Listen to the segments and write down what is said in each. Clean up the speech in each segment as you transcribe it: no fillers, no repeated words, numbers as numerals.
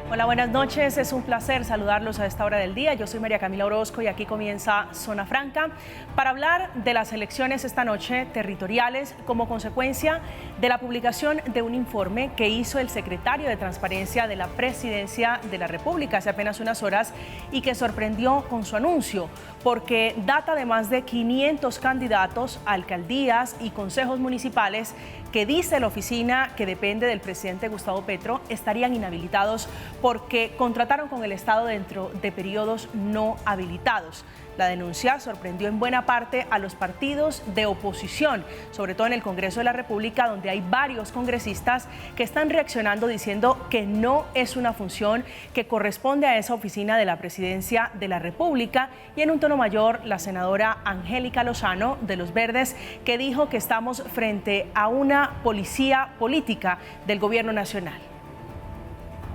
Hola, buenas noches. Es un placer saludarlos a esta hora del día. Yo soy María Camila Orozco y aquí comienza Zona Franca para hablar de las elecciones esta noche territoriales como consecuencia de la publicación de un informe que hizo el secretario de Transparencia de la Presidencia de la República hace apenas unas horas y que sorprendió con su anuncio porque data de más de 500 candidatos a alcaldías y consejos municipales que dice la oficina que depende del presidente Gustavo Petro estarían inhabilitados porque contrataron con el Estado dentro de periodos no habilitados. La denuncia sorprendió en buena parte a los partidos de oposición, sobre todo en el Congreso de la República, donde hay varios congresistas que están reaccionando diciendo que no es una función que corresponde a esa oficina de la Presidencia de la República. Y en un tono mayor, la senadora Angélica Lozano, de Los Verdes, que dijo que estamos frente a una policía política del Gobierno Nacional.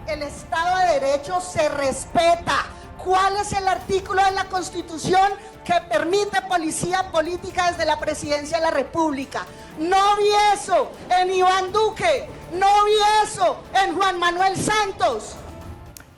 El Estado de Derecho se respeta. ¿Cuál es el artículo de la Constitución que permite policía política desde la Presidencia de la República? No vi eso en Iván Duque, no vi eso en Juan Manuel Santos.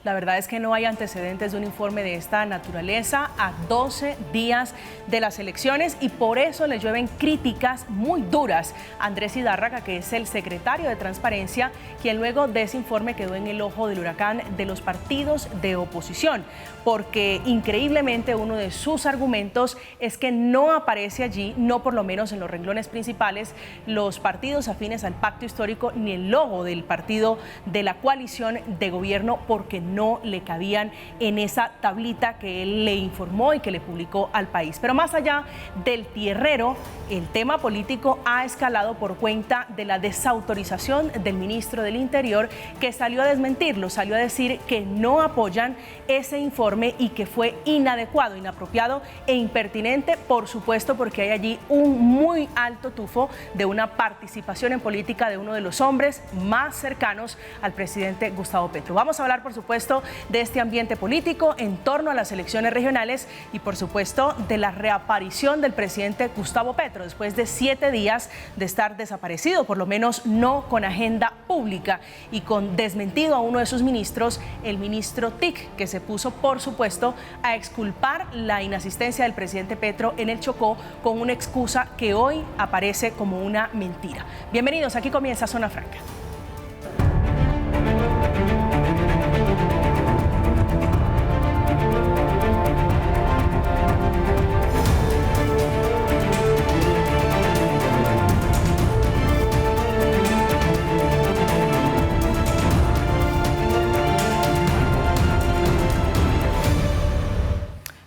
La verdad es que no hay antecedentes de un informe de esta naturaleza a 12 días de las elecciones y por eso le llueven críticas muy duras a Andrés Hidárraga, que es el secretario de Transparencia, quien luego de ese informe quedó en el ojo del huracán de los partidos de oposición, porque increíblemente uno de sus argumentos es que no aparece allí, no por lo menos en los renglones principales, los partidos afines al pacto histórico ni el logo del partido de la coalición de gobierno, porque no le cabían en esa tablita que él le informó y que le publicó al país. Pero más allá del tierrero, el tema político ha escalado por cuenta de la desautorización del ministro del Interior, que salió a desmentirlo, salió a decir que no apoyan ese informe y que fue inadecuado, inapropiado e impertinente, por supuesto, porque hay allí un muy alto tufo de una participación en política de uno de los hombres más cercanos al presidente Gustavo Petro. Vamos a hablar, por supuesto, de este ambiente político en torno a las elecciones regionales y, por supuesto, de la reaparición del presidente Gustavo Petro después de 7 días de estar desaparecido, por lo menos no con agenda pública y con desmentido a uno de sus ministros, el ministro TIC, que se puso, por supuesto, a exculpar la inasistencia del presidente Petro en el Chocó con una excusa que hoy aparece como una mentira. Bienvenidos, aquí comienza Zona Franca.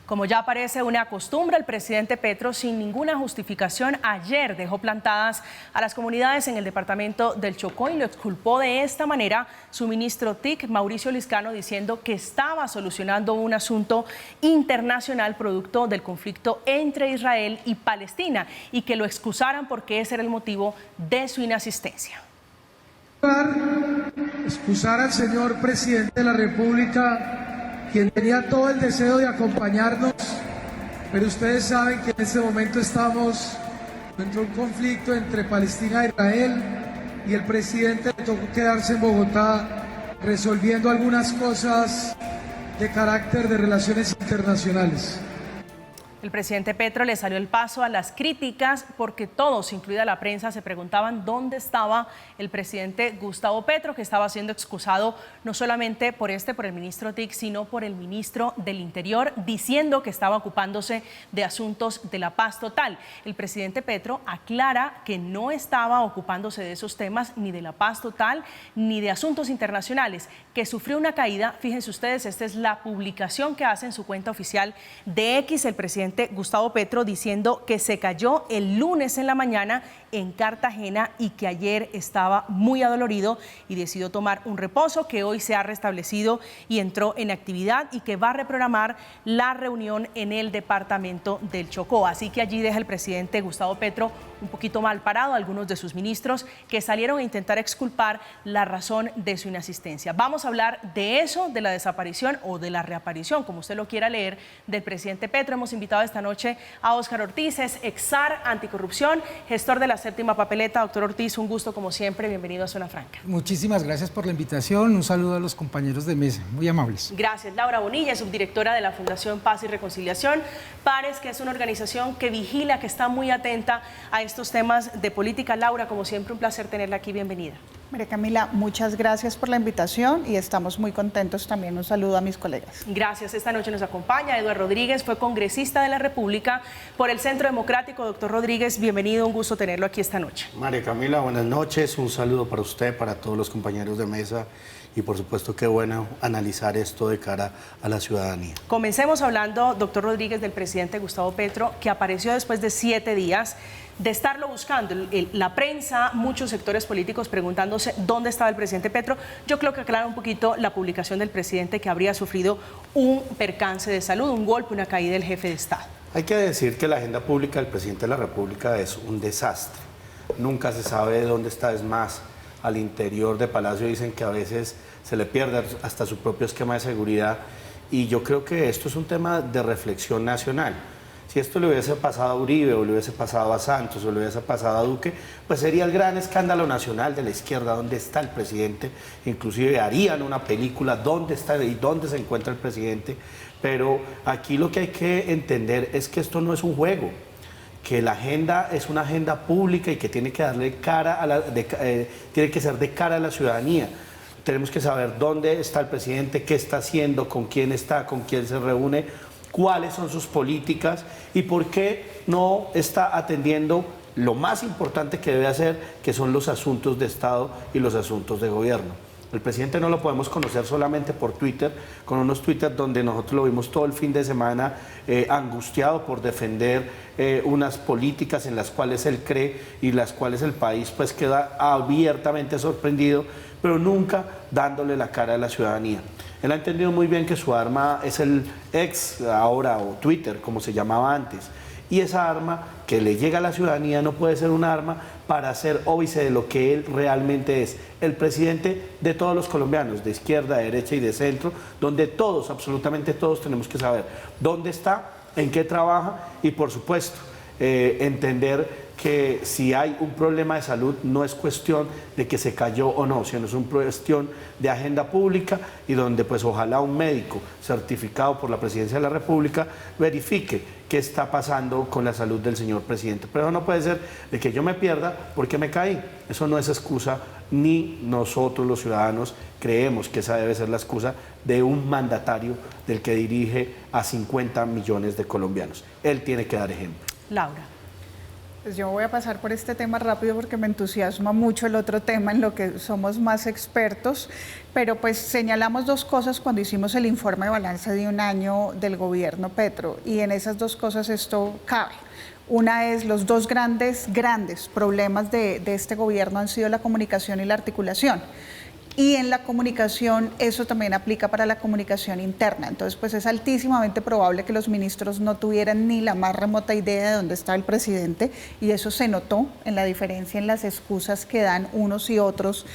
Como ya parece una costumbre, el presidente Petro, sin ninguna justificación, ayer dejó plantadas a las comunidades en el departamento del Chocó y lo exculpó de esta manera su ministro TIC, Mauricio Liscano, diciendo que estaba solucionando un asunto internacional producto del conflicto entre Israel y Palestina y que lo excusaran porque ese era el motivo de su inasistencia. Excusar al señor presidente de la República, quien tenía todo el deseo de acompañarnos, pero ustedes saben que en este momento estamos dentro de un conflicto entre Palestina e Israel y el presidente le tocó quedarse en Bogotá resolviendo algunas cosas de carácter de relaciones internacionales. El presidente Petro le salió el paso a las críticas porque todos, incluida la prensa, se preguntaban dónde estaba el presidente Gustavo Petro, que estaba siendo excusado no solamente por el ministro TIC, sino por el ministro del Interior, diciendo que estaba ocupándose de asuntos de la paz total. El presidente Petro aclara que no estaba ocupándose de esos temas, ni de la paz total, ni de asuntos internacionales, que sufrió una caída. Fíjense ustedes, esta es la publicación que hace en su cuenta oficial de X el presidente Gustavo Petro, diciendo que se cayó el lunes en la mañana en Cartagena y que ayer estaba muy adolorido y decidió tomar un reposo, que hoy se ha restablecido y entró en actividad y que va a reprogramar la reunión en el departamento del Chocó. Así que allí deja el presidente Gustavo Petro un poquito mal parado a algunos de sus ministros que salieron a intentar exculpar la razón de su inasistencia. Vamos a hablar de eso, de la desaparición o de la reaparición, como usted lo quiera leer, del presidente Petro. Hemos invitado esta noche a Óscar Ortiz, es ex-SAR anticorrupción, gestor de la séptima papeleta. Doctor Ortiz, un gusto como siempre, bienvenido a Zona Franca. Muchísimas gracias por la invitación, un saludo a los compañeros de mesa, muy amables. Gracias. Laura Bonilla, subdirectora de la Fundación Paz y Reconciliación, PARES, que es una organización que vigila, que está muy atenta a estos temas de política. Laura, como siempre, un placer tenerla aquí, bienvenida. María Camila, muchas gracias por la invitación y estamos muy contentos. También un saludo a mis colegas. Gracias. Esta noche nos acompaña Eduardo Rodríguez, fue congresista de la República por el Centro Democrático. Doctor Rodríguez, bienvenido, un gusto tenerlo aquí esta noche. María Camila, buenas noches, un saludo para usted, para todos los compañeros de mesa y por supuesto qué bueno analizar esto de cara a la ciudadanía. Comencemos hablando, doctor Rodríguez, del presidente Gustavo Petro, que apareció después de 7 días de estarlo buscando. La prensa, muchos sectores políticos preguntándose dónde estaba el presidente Petro. Yo creo que aclara un poquito la publicación del presidente que habría sufrido un percance de salud, un golpe, una caída del jefe de Estado. Hay que decir que la agenda pública del presidente de la República es un desastre. Nunca se sabe dónde está, es más, al interior de Palacio dicen que a veces se le pierde hasta su propio esquema de seguridad y yo creo que esto es un tema de reflexión nacional. Si esto le hubiese pasado a Uribe o le hubiese pasado a Santos o le hubiese pasado a Duque, pues sería el gran escándalo nacional de la izquierda, dónde está el presidente, inclusive harían una película dónde está y dónde se encuentra el presidente, pero aquí lo que hay que entender es que esto no es un juego, que la agenda es una agenda pública y que tiene que darle cara a tiene que ser de cara a la ciudadanía. Tenemos que saber dónde está el presidente, qué está haciendo, con quién está, con quién se reúne, cuáles son sus políticas y por qué no está atendiendo lo más importante que debe hacer, que son los asuntos de Estado y los asuntos de gobierno. El presidente no lo podemos conocer solamente por Twitter, con unos Twitter donde nosotros lo vimos todo el fin de semana angustiado por defender unas políticas en las cuales él cree y las cuales el país pues queda abiertamente sorprendido, pero nunca dándole la cara a la ciudadanía. Él ha entendido muy bien que su arma es el ex ahora o Twitter, como se llamaba antes. Y esa arma que le llega a la ciudadanía no puede ser un arma para hacer óbice de lo que él realmente es. El presidente de todos los colombianos, de izquierda, de derecha y de centro, donde todos, absolutamente todos, tenemos que saber dónde está, en qué trabaja y, por supuesto, entender que si hay un problema de salud no es cuestión de que se cayó o no, sino es una cuestión de agenda pública y donde pues ojalá un médico certificado por la Presidencia de la República verifique qué está pasando con la salud del señor presidente. Pero no puede ser de que yo me pierda porque me caí. Eso no es excusa, ni nosotros los ciudadanos creemos que esa debe ser la excusa de un mandatario del que dirige a 50 millones de colombianos. Él tiene que dar ejemplo. Laura. Pues yo voy a pasar por este tema rápido porque me entusiasma mucho el otro tema en lo que somos más expertos, pero pues señalamos dos cosas cuando hicimos el informe de balance de un año del gobierno Petro y en esas dos cosas esto cabe. Una es los dos grandes problemas de este gobierno han sido la comunicación y la articulación. Y en la comunicación, eso también aplica para la comunicación interna. Entonces, pues es altísimamente probable que los ministros no tuvieran ni la más remota idea de dónde estaba el presidente y eso se notó en la diferencia en las excusas que dan unos y otros,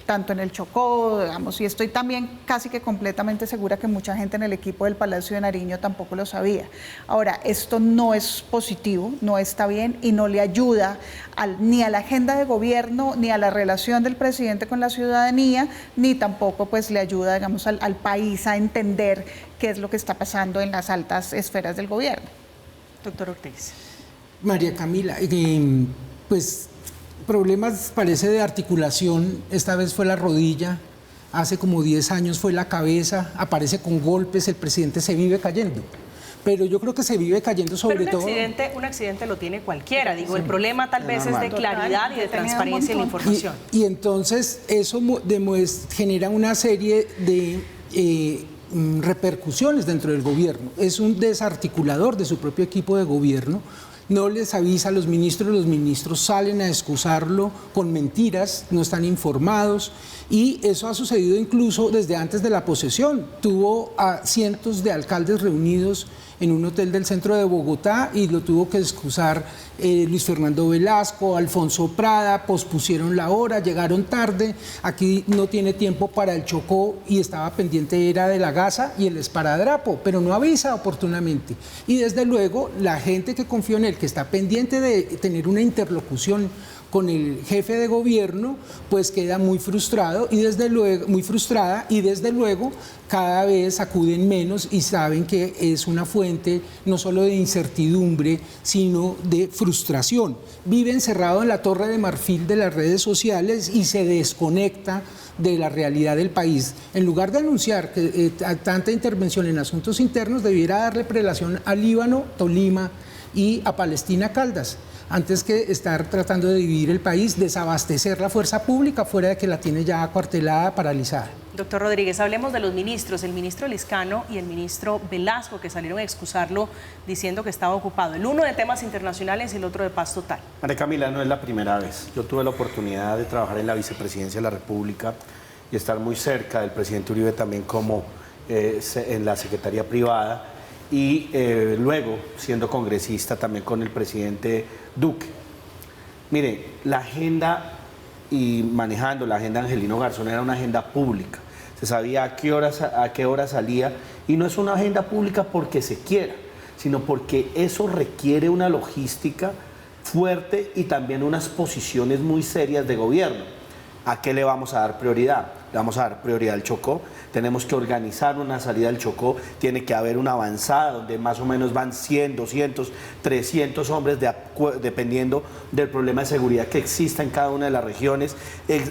tanto en el Chocó, digamos, y estoy también casi que completamente segura que mucha gente en el equipo del Palacio de Nariño tampoco lo sabía. Ahora, esto no es positivo, no está bien y no le ayuda ni a la agenda de gobierno, ni a la relación del presidente con la ciudadanía, ni tampoco pues le ayuda, digamos, al país a entender qué es lo que está pasando en las altas esferas del gobierno. Doctor Ortiz. María Camila, pues problemas parece de articulación, esta vez fue la rodilla, hace como 10 años fue la cabeza, aparece con golpes, el presidente se vive cayendo. Pero yo creo que se vive cayendo sobre todo... Un accidente lo tiene cualquiera, digo, sí. El problema tal vez es de claridad y de transparencia en la información. Y entonces eso genera una serie de repercusiones dentro del gobierno. Es un desarticulador de su propio equipo de gobierno. No les avisa a los ministros salen a excusarlo con mentiras, no están informados Y eso ha sucedido incluso desde antes de la posesión. Tuvo a cientos de alcaldes reunidos en un hotel del centro de Bogotá y lo tuvo que excusar Luis Fernando Velasco, Alfonso Prada, pospusieron la hora, llegaron tarde, aquí no tiene tiempo para el Chocó y estaba pendiente era de la gasa y el esparadrapo, pero no avisa oportunamente. Y desde luego la gente que confió en él, que está pendiente de tener una interlocución con el jefe de gobierno, pues queda muy frustrado y desde luego, muy frustrada, y desde luego cada vez acuden menos y saben que es una fuente no solo de incertidumbre, sino de frustración. Vive encerrado en la torre de marfil de las redes sociales y se desconecta de la realidad del país. En lugar de anunciar que tanta intervención en asuntos internos, debiera darle prelación a Líbano, Tolima y a Palestina, Caldas, antes que estar tratando de dividir el país, desabastecer la fuerza pública fuera de que la tiene ya acuartelada, paralizada. Doctor Rodríguez, hablemos de los ministros, el ministro Liscano y el ministro Velasco, que salieron a excusarlo diciendo que estaba ocupado, el uno de temas internacionales y el otro de paz total. María Camila, no es la primera vez. Yo tuve la oportunidad de trabajar en la vicepresidencia de la República y estar muy cerca del presidente Uribe también como en la Secretaría Privada y luego siendo congresista también con el presidente Duque. Mire, la agenda y manejando la agenda Angelino Garzón era una agenda pública. Se sabía a qué hora salía y no es una agenda pública porque se quiera, sino porque eso requiere una logística fuerte y también unas posiciones muy serias de gobierno. ¿A qué le vamos a dar prioridad? Le vamos a dar prioridad al Chocó, tenemos que organizar una salida del Chocó, tiene que haber una avanzada donde más o menos van 100, 200, 300 hombres dependiendo del problema de seguridad que exista en cada una de las regiones.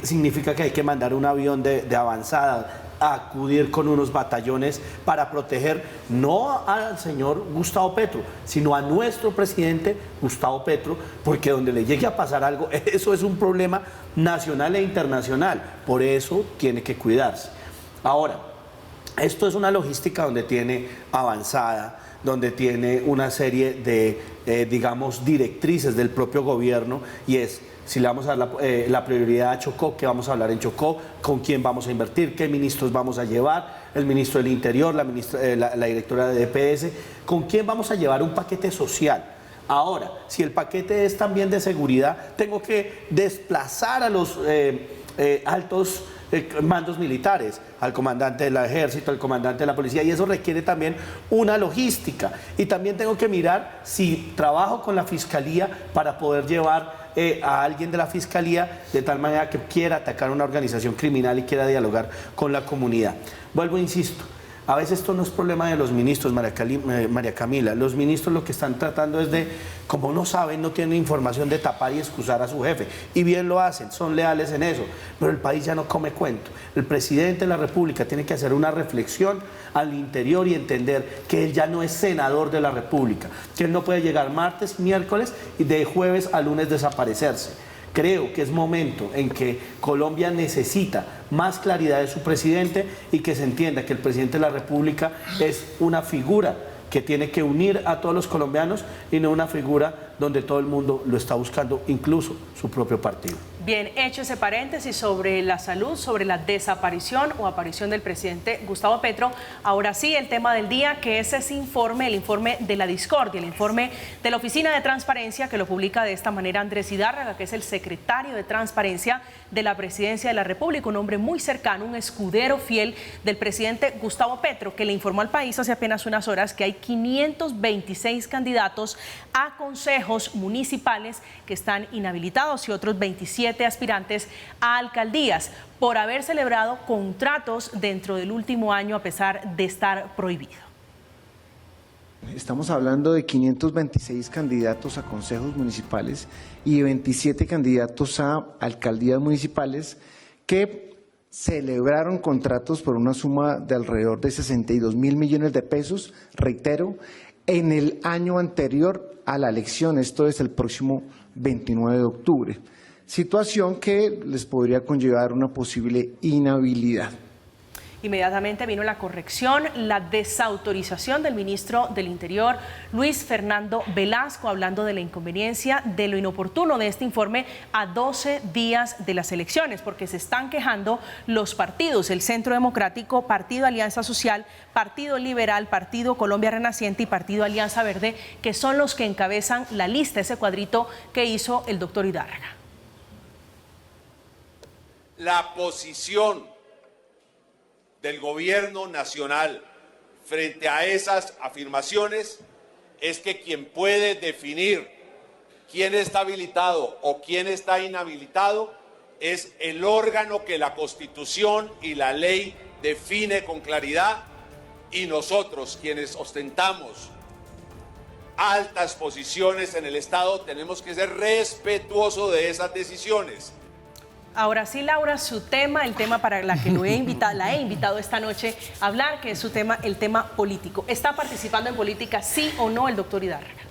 Significa que hay que mandar un avión de avanzada, a acudir con unos batallones para proteger no al señor Gustavo Petro, sino a nuestro presidente Gustavo Petro, porque donde le llegue a pasar algo, eso es un problema nacional e internacional, por eso tiene que cuidarse. Ahora, esto es una logística donde tiene avanzada, donde tiene una serie de, digamos, directrices del propio gobierno y es, si le vamos a dar la prioridad a Chocó, ¿qué vamos a hablar en Chocó? ¿Con quién vamos a invertir? ¿Qué ministros vamos a llevar? El ministro del Interior, la directora de DPS. ¿Con quién vamos a llevar un paquete social? Ahora, si el paquete es también de seguridad, tengo que desplazar a los altos mandos militares, al comandante del ejército, al comandante de la policía, y eso requiere también una logística. Y también tengo que mirar si trabajo con la fiscalía para poder llevar a alguien de la fiscalía de tal manera que quiera atacar una organización criminal y quiera dialogar con la comunidad. Vuelvo e insisto, a veces esto no es problema de los ministros, María Camila. Los ministros lo que están tratando es de, como no saben, no tienen información, de tapar y excusar a su jefe. Y bien lo hacen, son leales en eso. Pero el país ya no come cuento. El presidente de la República tiene que hacer una reflexión al interior y entender que él ya no es senador de la República, que él no puede llegar martes, miércoles y de jueves a lunes desaparecerse. Creo que es momento en que Colombia necesita más claridad de su presidente y que se entienda que el presidente de la República es una figura que tiene que unir a todos los colombianos y no una figura donde todo el mundo lo está buscando, incluso su propio partido. Bien, hecho ese paréntesis sobre la salud, sobre la desaparición o aparición del presidente Gustavo Petro, ahora sí el tema del día, que es ese informe, el informe de la discordia, el informe de la Oficina de Transparencia, que lo publica de esta manera Andrés Hidárraga, que es el secretario de Transparencia de la Presidencia de la República, un hombre muy cercano, un escudero fiel del presidente Gustavo Petro, que le informó al país hace apenas unas horas que hay 526 candidatos a consejos municipales que están inhabilitados y otros 27 aspirantes a alcaldías por haber celebrado contratos dentro del último año a pesar de estar prohibido. Estamos hablando de 526 candidatos a consejos municipales y 27 candidatos a alcaldías municipales que celebraron contratos por una suma de alrededor de 62.000 millones de pesos, reitero, en el año anterior a la elección, esto es el próximo 29 de octubre. Situación que les podría conllevar una posible inhabilidad. Inmediatamente vino la corrección, la desautorización del ministro del Interior, Luis Fernando Velasco, hablando de la inconveniencia, de lo inoportuno de este informe a 12 días de las elecciones, porque se están quejando los partidos, el Centro Democrático, Partido Alianza Social, Partido Liberal, Partido Colombia Renaciente y Partido Alianza Verde, que son los que encabezan la lista, ese cuadrito que hizo el doctor Hidárraga. La posición del gobierno nacional frente a esas afirmaciones es que quien puede definir quién está habilitado o quién está inhabilitado es el órgano que la Constitución y la ley define con claridad, y nosotros, quienes ostentamos altas posiciones en el Estado, tenemos que ser respetuosos de esas decisiones. Ahora sí, Laura, su tema, el tema para la que la he invitado esta noche a hablar, que es su tema, el tema político. ¿Está participando en política, sí o no, el doctor Hidárraga?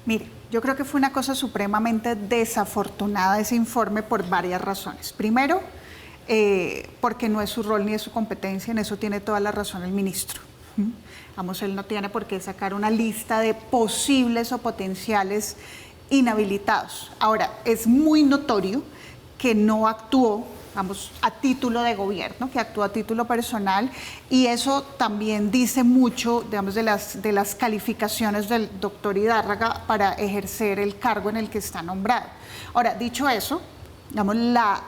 Mire, yo creo que fue una cosa supremamente desafortunada ese informe por varias razones. Primero, porque no es su rol ni es su competencia, en eso tiene toda la razón el ministro. Vamos, él no tiene por qué sacar una lista de posibles o potenciales inhabilitados. Ahora, es muy notorio que no actuó, vamos, a título de gobierno, que actuó a título personal, y eso también dice mucho, digamos, de las calificaciones del doctor Hidárraga para ejercer el cargo en el que está nombrado. Ahora, dicho eso, digamos, la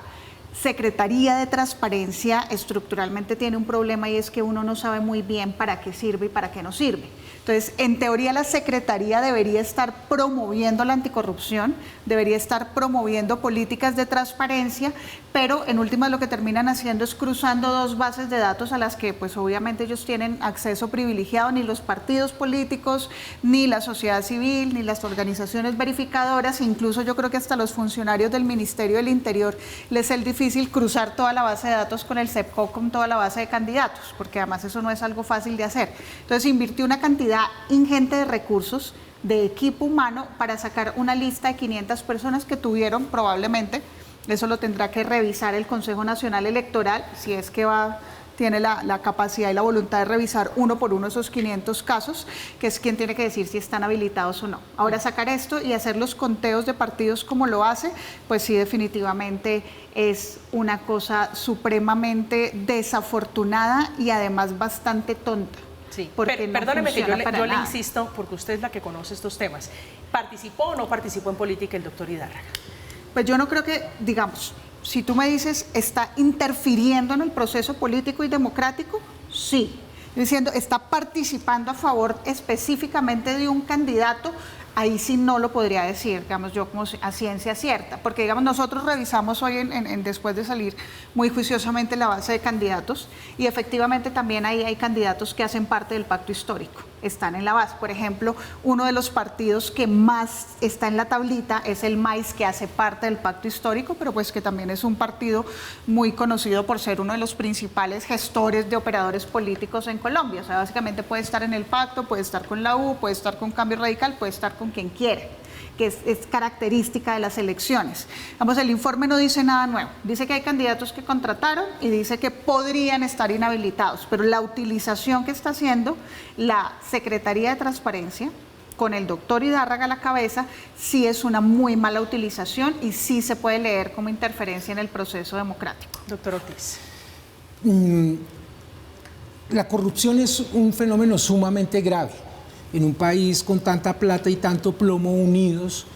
Secretaría de Transparencia estructuralmente tiene un problema, y es que uno no sabe muy bien para qué sirve y para qué no sirve. Entonces, en teoría, la Secretaría debería estar promoviendo la anticorrupción, debería estar promoviendo políticas de transparencia, pero en últimas lo que terminan haciendo es cruzando dos bases de datos a las que pues obviamente ellos tienen acceso privilegiado, ni los partidos políticos, ni la sociedad civil, ni las organizaciones verificadoras, incluso yo creo que hasta los funcionarios del Ministerio del Interior les es difícil cruzar toda la base de datos con el CEPCO, con toda la base de candidatos, porque además eso no es algo fácil de hacer. Entonces invirtió una cantidad ingente de recursos, de equipo humano, para sacar una lista de 500 personas que tuvieron probablemente, eso lo tendrá que revisar el Consejo Nacional Electoral, si es que tiene la capacidad y la voluntad de revisar uno por uno esos 500 casos, que es quien tiene que decir si están habilitados o no. Ahora, sacar esto y hacer los conteos de partidos como lo hace, pues sí, definitivamente es una cosa supremamente desafortunada y además bastante tonta. Sí, perdóneme que yo le insisto, porque usted es la que conoce estos temas. ¿Participó o no participó en política el doctor Hidárraga? Pues yo no creo que, digamos, si tú me dices, ¿está interfiriendo en el proceso político y democrático? Sí. Diciendo, ¿está participando a favor específicamente de un candidato? Ahí sí no lo podría decir, digamos, yo como a ciencia cierta, porque digamos nosotros revisamos hoy después de salir muy juiciosamente la base de candidatos, y efectivamente también ahí hay candidatos que hacen parte del pacto histórico, están en la base. Por ejemplo, uno de los partidos que más está en la tablita es el MAIS, que hace parte del pacto histórico, pero pues que también es un partido muy conocido por ser uno de los principales gestores de operadores políticos en Colombia. O sea, básicamente puede estar en el pacto, puede estar con la U, puede estar con Cambio Radical, puede estar con quien quiere, que es característica de las elecciones. Vamos, el informe no dice nada nuevo, dice que hay candidatos que contrataron y dice que podrían estar inhabilitados, pero la utilización que está haciendo la Secretaría de Transparencia con el doctor Hidárraga a la cabeza sí es una muy mala utilización y sí se puede leer como interferencia en el proceso democrático. Doctor Ortiz. La corrupción es un fenómeno sumamente grave. En un país con tanta plata y tanto plomo unidos,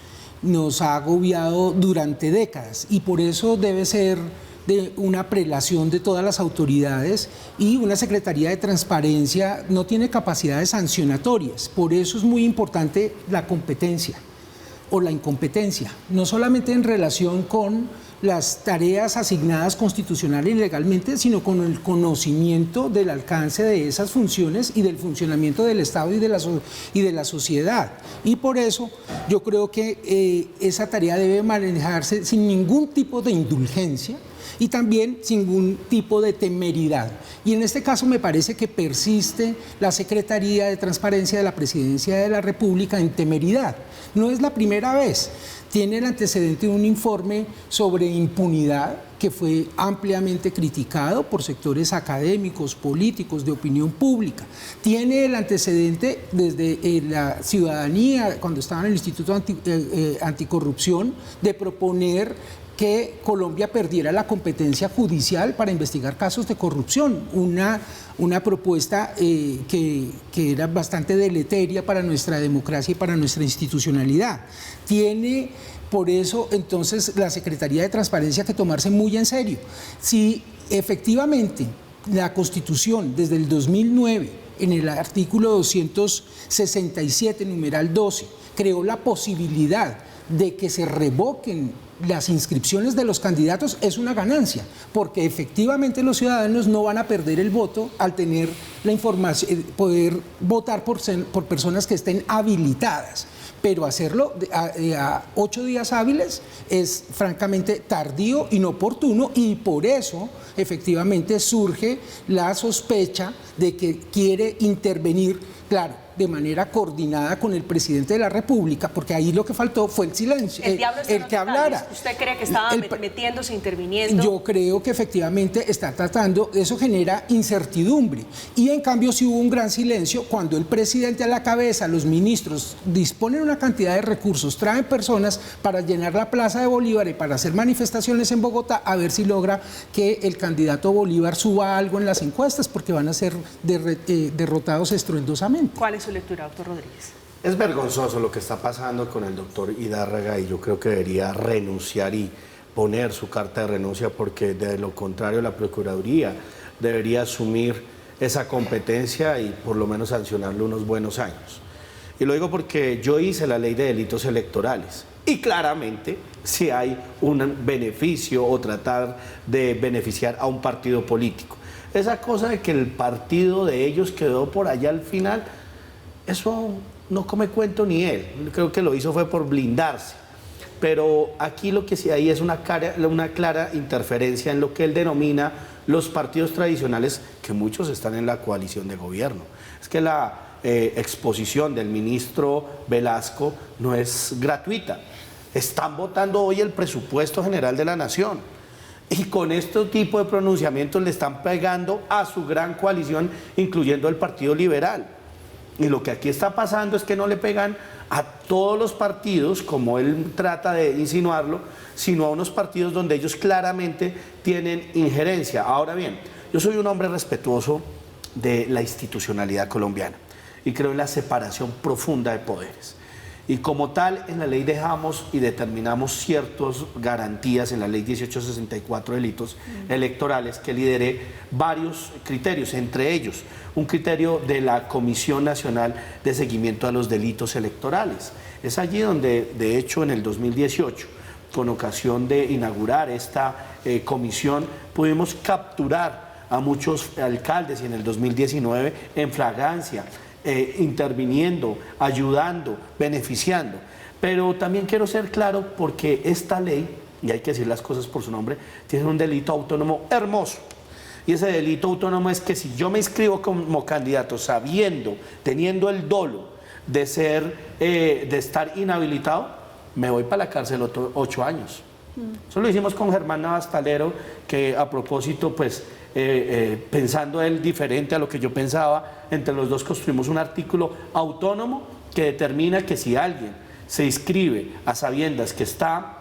nos ha agobiado durante décadas, y por eso debe ser de una prelación de todas las autoridades, y una Secretaría de Transparencia no tiene capacidades sancionatorias. Por eso es muy importante la competencia o la incompetencia, no solamente en relación con las tareas asignadas constitucional y legalmente, sino con el conocimiento del alcance de esas funciones y del funcionamiento del Estado y de la sociedad. Y por eso yo creo que esa tarea debe manejarse sin ningún tipo de indulgencia, y también sin ningún tipo de temeridad. Y en este caso me parece que persiste la Secretaría de Transparencia de la Presidencia de la República en temeridad. No es la primera vez. Tiene el antecedente de un informe sobre impunidad que fue ampliamente criticado por sectores académicos, políticos, de opinión pública. Tiene el antecedente desde la ciudadanía, cuando estaba en el Instituto Anticorrupción, de proponer que Colombia perdiera la competencia judicial para investigar casos de corrupción, una propuesta que era bastante deleteria para nuestra democracia y para nuestra institucionalidad. Tiene, por eso, entonces, la Secretaría de Transparencia que tomarse muy en serio. Si efectivamente la Constitución, desde el 2009, en el artículo 267, numeral 12, creó la posibilidad de que se revoquen las inscripciones de los candidatos, es una ganancia, porque efectivamente los ciudadanos no van a perder el voto al tener la información, poder votar por personas que estén habilitadas. Pero hacerlo a 8 días hábiles es francamente tardío, inoportuno, y por eso efectivamente surge la sospecha de que quiere intervenir, claro, de manera coordinada con el presidente de la República, porque ahí lo que faltó fue el silencio, el que hablara. ¿Usted cree que estaba metiéndose, interviniendo? Yo creo que efectivamente está tratando, eso genera incertidumbre, y en cambio sí hubo un gran silencio cuando el presidente a la cabeza, los ministros disponen una cantidad de recursos, traen personas para llenar la Plaza de Bolívar y para hacer manifestaciones en Bogotá, a ver si logra que el candidato Bolívar suba algo en las encuestas, porque van a ser derrotados estruendosamente. ¿Cuál es su lectura, doctor Rodríguez? Es vergonzoso lo que está pasando con el doctor Idárraga, y yo creo que debería renunciar y poner su carta de renuncia, porque de lo contrario la Procuraduría debería asumir esa competencia y por lo menos sancionarle unos buenos años. Y lo digo porque yo hice la ley de delitos electorales y claramente si hay un beneficio o tratar de beneficiar a un partido político. Esa cosa de que el partido de ellos quedó por allá al final, eso no come cuento ni él. Creo que lo hizo fue por blindarse. Pero aquí lo que sí hay es una clara interferencia en lo que él denomina los partidos tradicionales, que muchos están en la coalición de gobierno. Es que la exposición del ministro Velasco no es gratuita. Están votando hoy el presupuesto general de la nación. Y con este tipo de pronunciamientos le están pegando a su gran coalición, incluyendo el Partido Liberal. Y lo que aquí está pasando es que no le pegan a todos los partidos, como él trata de insinuarlo, sino a unos partidos donde ellos claramente tienen injerencia. Ahora bien, yo soy un hombre respetuoso de la institucionalidad colombiana y creo en la separación profunda de poderes. Y como tal, en la ley dejamos y determinamos ciertas garantías en la ley 1864 de delitos electorales, que lideré varios criterios, entre ellos un criterio de la Comisión Nacional de Seguimiento a los Delitos Electorales. Es allí donde, de hecho, en el 2018, con ocasión de inaugurar esta comisión, pudimos capturar a muchos alcaldes, y en el 2019 en flagrancia, interviniendo, ayudando, beneficiando. Pero también quiero ser claro, porque esta ley, y hay que decir las cosas por su nombre, tiene un delito autónomo hermoso. Y ese delito autónomo es que si yo me inscribo como candidato sabiendo, teniendo el dolo de estar inhabilitado, me voy para la cárcel 8 años. Eso lo hicimos con Germán Navastalero, que a propósito, pues, pensando él diferente a lo que yo pensaba, entre los dos construimos un artículo autónomo que determina que si alguien se inscribe a sabiendas que está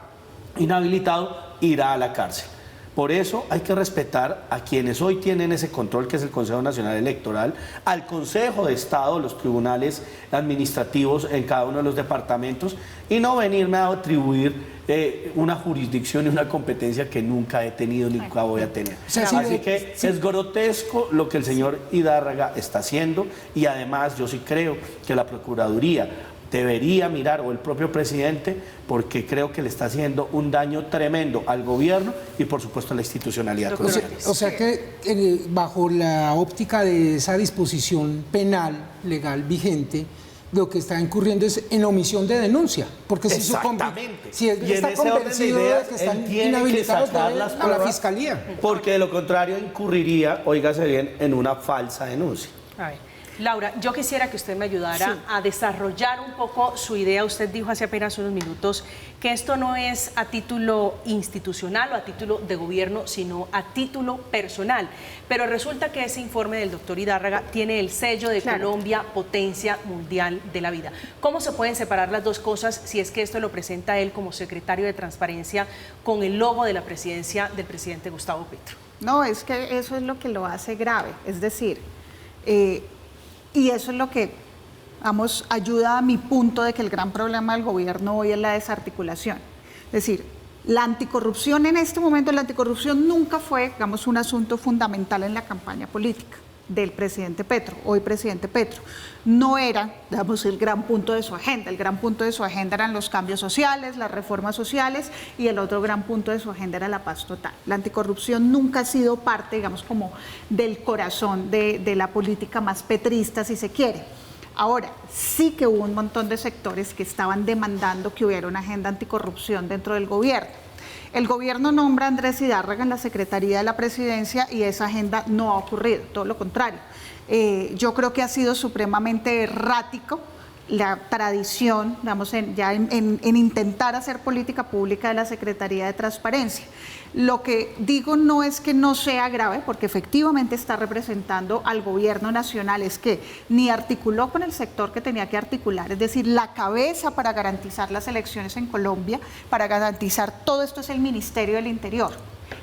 inhabilitado, irá a la cárcel. Por eso hay que respetar a quienes hoy tienen ese control, que es el Consejo Nacional Electoral, al Consejo de Estado, los tribunales administrativos en cada uno de los departamentos, y no venirme a atribuir una jurisdicción y una competencia que nunca he tenido ni nunca voy a tener. Así que es grotesco lo que el señor Idárraga está haciendo, y además yo sí creo que la Procuraduría debería mirar, o el propio presidente, porque creo que le está haciendo un daño tremendo al gobierno y por supuesto a la institucionalidad colombiana. O sea que bajo la óptica de esa disposición penal legal vigente, lo que está incurriendo es en omisión de denuncia, porque si Exactamente. Si él y en está ese orden de convencido ideas, de que él están tiene que inhabilitados sacar por las a la pruebas, fiscalía. porque de lo contrario incurriría, óigase bien, en una falsa denuncia. A ver, Laura, yo quisiera que usted me ayudara a desarrollar un poco su idea. Usted dijo hace apenas unos minutos que esto no es a título institucional o a título de gobierno, sino a título personal. Pero resulta que ese informe del doctor Idárraga tiene el sello de Colombia, potencia mundial de la vida. ¿Cómo se pueden separar las dos cosas si es que esto lo presenta él como secretario de Transparencia con el logo de la presidencia del presidente Gustavo Petro? No, es que eso es lo que lo hace grave, es decir, y eso es lo que, vamos, ayuda a mi punto de que el gran problema del gobierno hoy es la desarticulación. Es decir, la anticorrupción en este momento, la anticorrupción nunca fue, digamos, un asunto fundamental en la campaña política del presidente Petro, hoy presidente Petro. No era, digamos, el gran punto de su agenda. El gran punto de su agenda eran los cambios sociales, las reformas sociales, y el otro gran punto de su agenda era la paz total. La anticorrupción nunca ha sido parte, digamos, como del corazón de la política más petrista, si se quiere. Ahora, sí que hubo un montón de sectores que estaban demandando que hubiera una agenda anticorrupción dentro del gobierno. El gobierno nombra a Andrés Idárraga en la Secretaría de la Presidencia y esa agenda no ha ocurrido, todo lo contrario. Yo creo que ha sido supremamente errático la tradición, digamos, en intentar hacer política pública de la Secretaría de Transparencia. Lo que digo no es que no sea grave, porque efectivamente está representando al gobierno nacional, es que ni articuló con el sector que tenía que articular, es decir, la cabeza para garantizar las elecciones en Colombia, para garantizar todo esto es el Ministerio del Interior.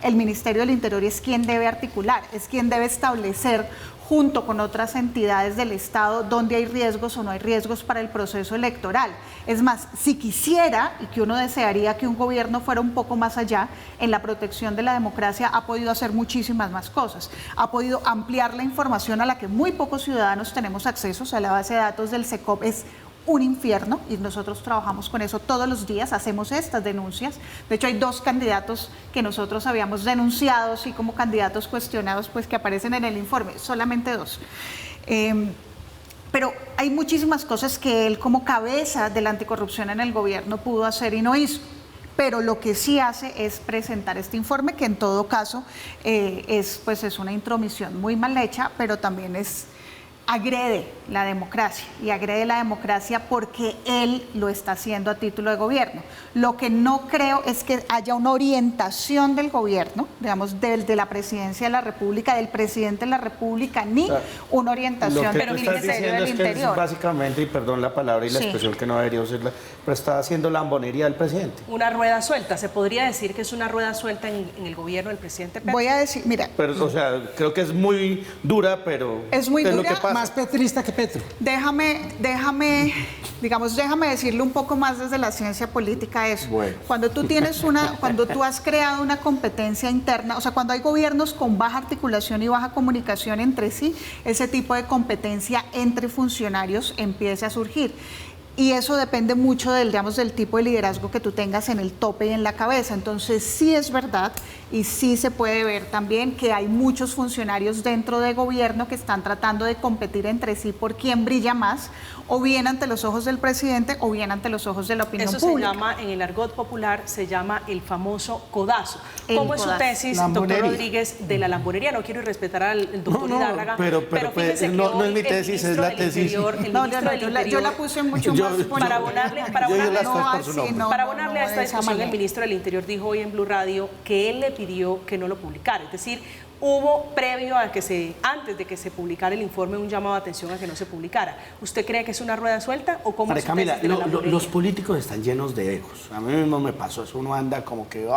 El Ministerio del Interior es quien debe articular, es quien debe establecer junto con otras entidades del Estado dónde hay riesgos o no hay riesgos para el proceso electoral. Es más, si quisiera, y que uno desearía que un gobierno fuera un poco más allá en la protección de la democracia, ha podido hacer muchísimas más cosas. Ha podido ampliar la información a la que muy pocos ciudadanos tenemos acceso. O sea, la base de datos del SECOP es un infierno y nosotros trabajamos con eso todos los días, hacemos estas denuncias. De hecho, hay 2 candidatos que nosotros habíamos denunciado, así como candidatos cuestionados, pues que aparecen en el informe, solamente 2. Pero hay muchísimas cosas que él, como cabeza de la anticorrupción en el gobierno, pudo hacer y no hizo. Pero lo que sí hace es presentar este informe, que en todo caso es una intromisión muy mal hecha, pero también agrede la democracia, y agrede la democracia porque él lo está haciendo a título de gobierno. Lo que no creo es que haya una orientación del gobierno, digamos, de la presidencia de la República, del presidente de la República, ni una orientación del Ministerio del Interior. Básicamente, y perdón la palabra y la expresión que no debería usarla, pero está haciendo lambonería del presidente. Una rueda suelta, ¿se podría decir que es una rueda suelta en el gobierno del presidente Petro? Voy a decir, mira. Pero, o sea, creo que es muy dura, pero es muy dura, lo que pasa. Más petrista que Petro. Déjame decirle un poco más desde la ciencia política eso. Bueno. Cuando tú has creado una competencia interna, o sea, cuando hay gobiernos con baja articulación y baja comunicación entre sí, ese tipo de competencia entre funcionarios empieza a surgir. Y eso depende mucho del tipo de liderazgo que tú tengas en el tope y en la cabeza. Entonces sí es verdad y sí se puede ver también que hay muchos funcionarios dentro del gobierno que están tratando de competir entre sí por quién brilla más, o bien ante los ojos del presidente o bien ante los ojos de la opinión pública. Eso se llama, en el argot popular, se llama el famoso codazo. ¿Cómo es su tesis, doctor Rodríguez, de la lambonería? No quiero irrespetar al doctor Idárraga, pero fíjese que no es mi tesis, es la tesis. Yo la puse mucho más para abonarle a esta discusión, el ministro del Interior dijo hoy en Blue Radio que él le pidió que no lo publicara. Es decir, hubo previo antes de que se publicara el informe, un llamado de atención a que no se publicara. ¿Usted cree que es una rueda suelta o cómo es su tesis de la lambonería? Los políticos están llenos de egos. A mí mismo me pasó eso. Uno anda como que...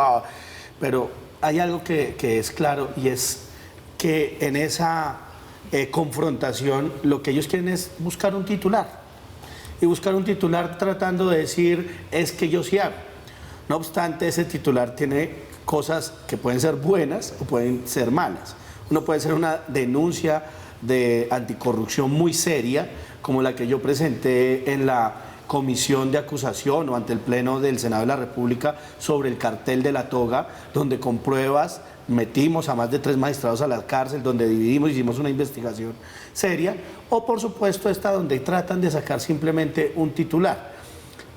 pero hay algo que es claro, y es que en esa confrontación lo que ellos quieren es buscar un titular. Y buscar un titular tratando de decir, es que yo sí hago. No obstante, ese titular tiene cosas que pueden ser buenas o pueden ser malas. Uno puede ser una denuncia de anticorrupción muy seria, como la que yo presenté en la comisión de acusación o ante el Pleno del Senado de la República sobre el cartel de la toga, donde con pruebas metimos a más de 3 magistrados a la cárcel, donde dividimos, hicimos una investigación seria, o por supuesto esta donde tratan de sacar simplemente un titular.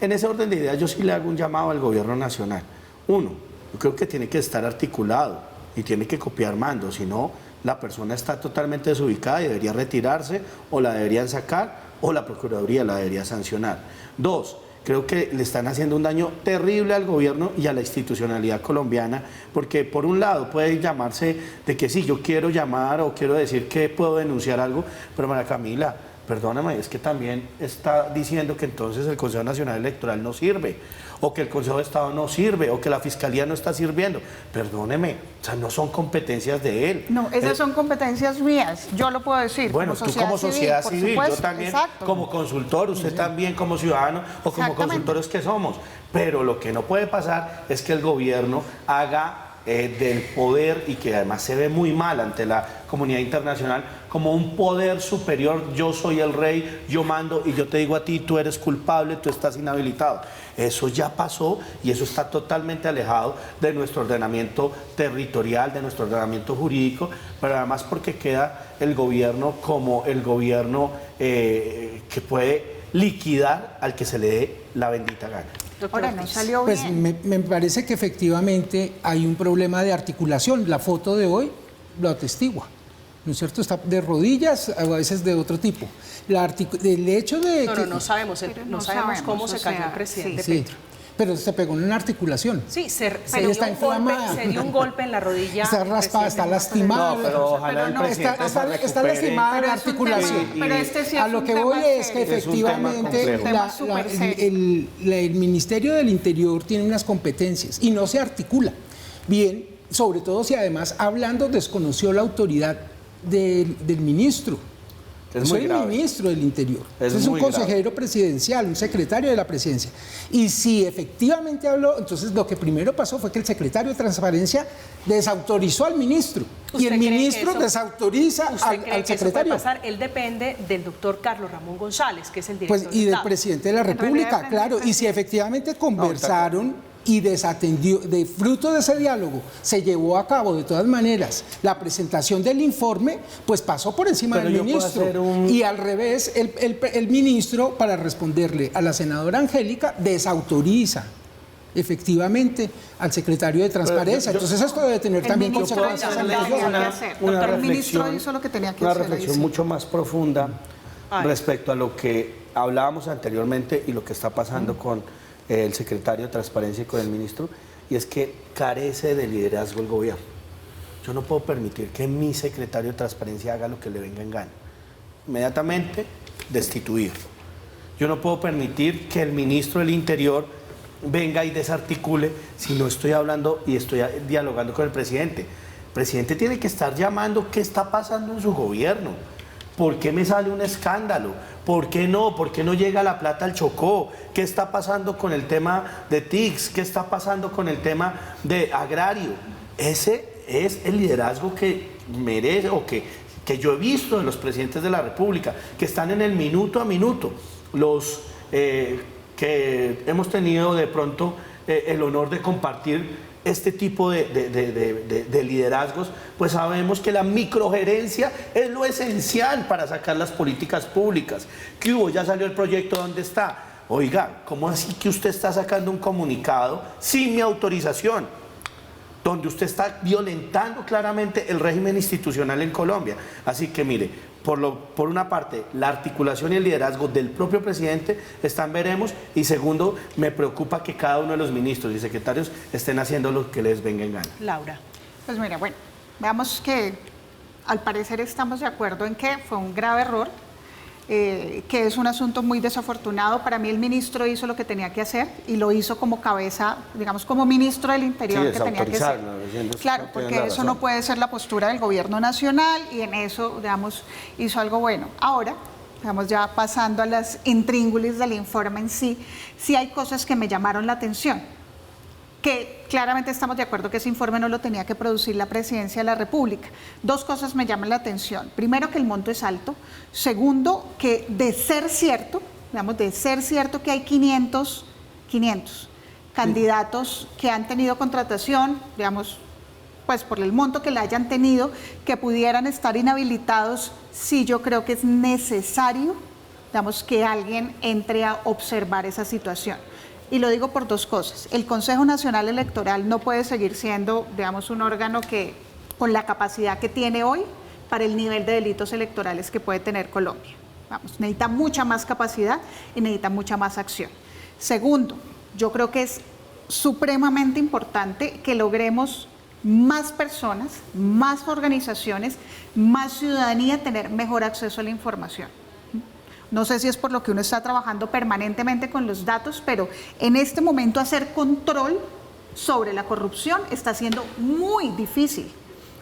En ese orden de ideas yo sí le hago un llamado al gobierno nacional. Uno, yo creo que tiene que estar articulado y tiene que copiar mando, si no la persona está totalmente desubicada y debería retirarse, o la deberían sacar, o la Procuraduría la debería sancionar. Dos, creo que le están haciendo un daño terrible al gobierno y a la institucionalidad colombiana, porque por un lado puede llamarse de que sí, yo quiero llamar o quiero decir que puedo denunciar algo, pero María Camila, perdóname, es que también está diciendo que entonces el Consejo Nacional Electoral no sirve, o que el Consejo de Estado no sirve, o que la Fiscalía no está sirviendo. Perdóneme, o sea, no son competencias de él. No, esas son competencias mías, yo lo puedo decir. Bueno, tú como sociedad civil, yo también como consultor, usted también como ciudadano o como consultores que somos. Pero lo que no puede pasar es que el gobierno haga del poder, y que además se ve muy mal ante la comunidad internacional, como un poder superior. Yo soy el rey, yo mando y yo te digo a ti, tú eres culpable, tú estás inhabilitado. Eso ya pasó y eso está totalmente alejado de nuestro ordenamiento territorial, de nuestro ordenamiento jurídico, pero además porque queda el gobierno como el gobierno que puede liquidar al que se le dé la bendita gana. Ahora no salió pues bien. me parece que efectivamente hay un problema de articulación. La foto de hoy lo atestigua, ¿no es cierto? Está de rodillas, a veces de otro tipo. El hecho de No, que... no sabemos, no sabemos cómo se cayó el presidente Petro. Pero se pegó en una articulación. Sí, se dio un golpe en la rodilla. Está raspada, está lastimada. No, pero ojalá el presidente está lastimada la articulación. Pero este sí es a lo que voy es que efectivamente el Ministerio del Interior tiene unas competencias y no se articula bien, sobre todo si además hablando desconoció la autoridad del ministro. Soy el ministro del Interior, es un consejero presidencial, un secretario de la presidencia. Y si efectivamente habló, entonces lo que primero pasó fue que el secretario de Transparencia desautorizó al ministro. Y el ministro desautoriza al secretario. Eso puede pasar? Él depende del doctor Carlos Ramón González, que es el director y del presidente de la República, claro. Y si efectivamente conversaron y desatendió, de fruto de ese diálogo, se llevó a cabo de todas maneras la presentación del informe, pues pasó por encima del ministro. Y al revés, el ministro, para responderle a la senadora Angélica, desautoriza efectivamente al secretario de Transparencia. Entonces esto debe tener también consecuencias. El ministro hizo lo que tenía que hacer. Una reflexión mucho más profunda respecto a lo que hablábamos anteriormente y lo que está pasando con el secretario de Transparencia y con el ministro, y es que carece de liderazgo el gobierno. Yo no puedo permitir que mi secretario de Transparencia haga lo que le venga en gana. Inmediatamente destituir. Yo no puedo permitir que el ministro del Interior venga y desarticule si no estoy hablando y estoy dialogando con el presidente. El presidente tiene que estar llamando qué está pasando en su gobierno. ¿Por qué me sale un escándalo? ¿Por qué no? ¿Por qué no llega la plata al Chocó? ¿Qué está pasando con el tema de TICS? ¿Qué está pasando con el tema de agrario? Ese es el liderazgo que merece, o que yo he visto en los presidentes de la República, que están en el minuto a minuto. Los que hemos tenido de pronto el honor de compartir este tipo de liderazgos, pues sabemos que la microgerencia es lo esencial para sacar las políticas públicas. ¿Qué hubo? Ya salió el proyecto, ¿dónde está? Oiga, ¿cómo así que usted está sacando un comunicado sin mi autorización? Donde usted está violentando claramente el régimen institucional en Colombia. Así que mire, por una parte, la articulación y el liderazgo del propio presidente están veremos, y segundo, me preocupa que cada uno de los ministros y secretarios estén haciendo lo que les venga en gana. Laura. Pues mira, bueno, veamos que al parecer estamos de acuerdo en que fue un grave error, que es un asunto muy desafortunado. Para mí el ministro hizo lo que tenía que hacer y lo hizo como cabeza, digamos, como ministro del Interior, que tenía que hacer. Claro, porque eso no puede ser la postura del gobierno nacional, y en eso, digamos, hizo algo bueno. Ahora, digamos, ya pasando a las intríngulis del informe en sí, sí hay cosas que me llamaron la atención, que claramente estamos de acuerdo que ese informe no lo tenía que producir la Presidencia de la República. Dos cosas me llaman la atención. Primero, que el monto es alto. Segundo, que de ser cierto, digamos, de ser cierto que hay 500 candidatos que han tenido contratación, digamos, pues por el monto que le hayan tenido, que pudieran estar inhabilitados, sí yo creo que es necesario, digamos, que alguien entre a observar esa situación. Y lo digo por dos cosas. El Consejo Nacional Electoral no puede seguir siendo, digamos, un órgano que con la capacidad que tiene hoy para el nivel de delitos electorales que puede tener Colombia. Vamos, necesita mucha más capacidad y necesita mucha más acción. Segundo, yo creo que es supremamente importante que logremos más personas, más organizaciones, más ciudadanía tener mejor acceso a la información. No sé si es por lo que uno está trabajando permanentemente con los datos, pero en este momento hacer control sobre la corrupción está siendo muy difícil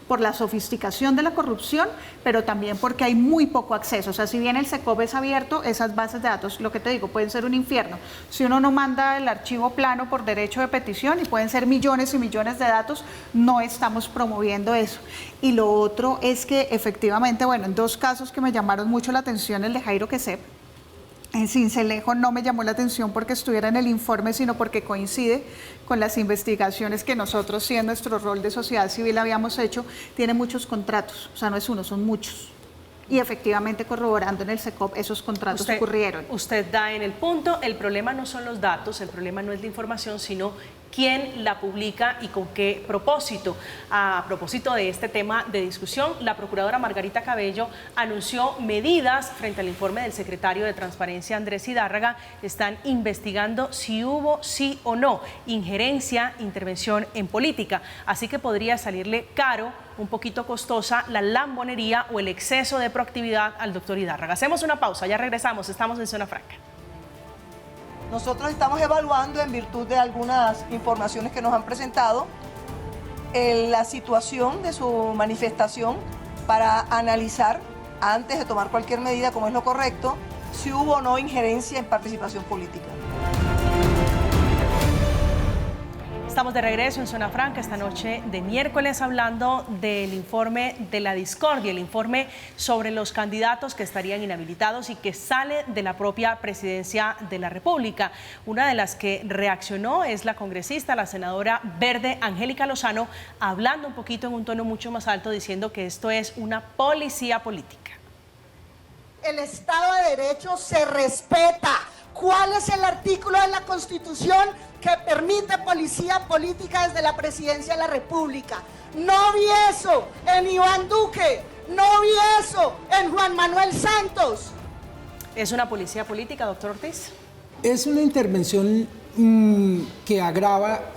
por la sofisticación de la corrupción, pero también porque hay muy poco acceso. O sea, si bien el SECOP es abierto, esas bases de datos, lo que te digo, pueden ser un infierno. Si uno no manda el archivo plano por derecho de petición, y pueden ser millones y millones de datos, no estamos promoviendo eso. Y lo otro es que efectivamente, bueno, en dos casos que me llamaron mucho la atención, el de Jairo Quesep, en Sincelejo no me llamó la atención porque estuviera en el informe, sino porque coincide con las investigaciones que nosotros, sí, en nuestro rol de sociedad civil habíamos hecho. Tiene muchos contratos, o sea, no es uno, son muchos. Y efectivamente, corroborando en el SECOP, esos contratos ocurrieron. Usted da en el punto, el problema no son los datos, el problema no es la información, sino quién la publica y con qué propósito. A propósito de este tema de discusión, la procuradora Margarita Cabello anunció medidas frente al informe del secretario de Transparencia, Andrés Zidárraga. Están investigando si hubo, sí o no, injerencia, intervención en política. Así que podría salirle caro, un poquito costosa, la lambonería o el exceso de proactividad al doctor Zidárraga. Hacemos una pausa, ya regresamos, estamos en Zona Franca. Nosotros estamos evaluando, en virtud de algunas informaciones que nos han presentado, la situación de su manifestación para analizar, antes de tomar cualquier medida, como es lo correcto, si hubo o no injerencia en participación política. Estamos de regreso en Zona Franca esta noche de miércoles, hablando del informe de la discordia, el informe sobre los candidatos que estarían inhabilitados y que sale de la propia Presidencia de la República. Una de las que reaccionó es la congresista, la senadora verde Angélica Lozano, hablando un poquito en un tono mucho más alto, diciendo que esto es una policía política. El Estado de Derecho se respeta. ¿Cuál es el artículo de la Constitución que permite policía política desde la Presidencia de la República? No vi eso en Iván Duque, no vi eso en Juan Manuel Santos. ¿Es una policía política, doctor Ortiz? Es una intervención que agrava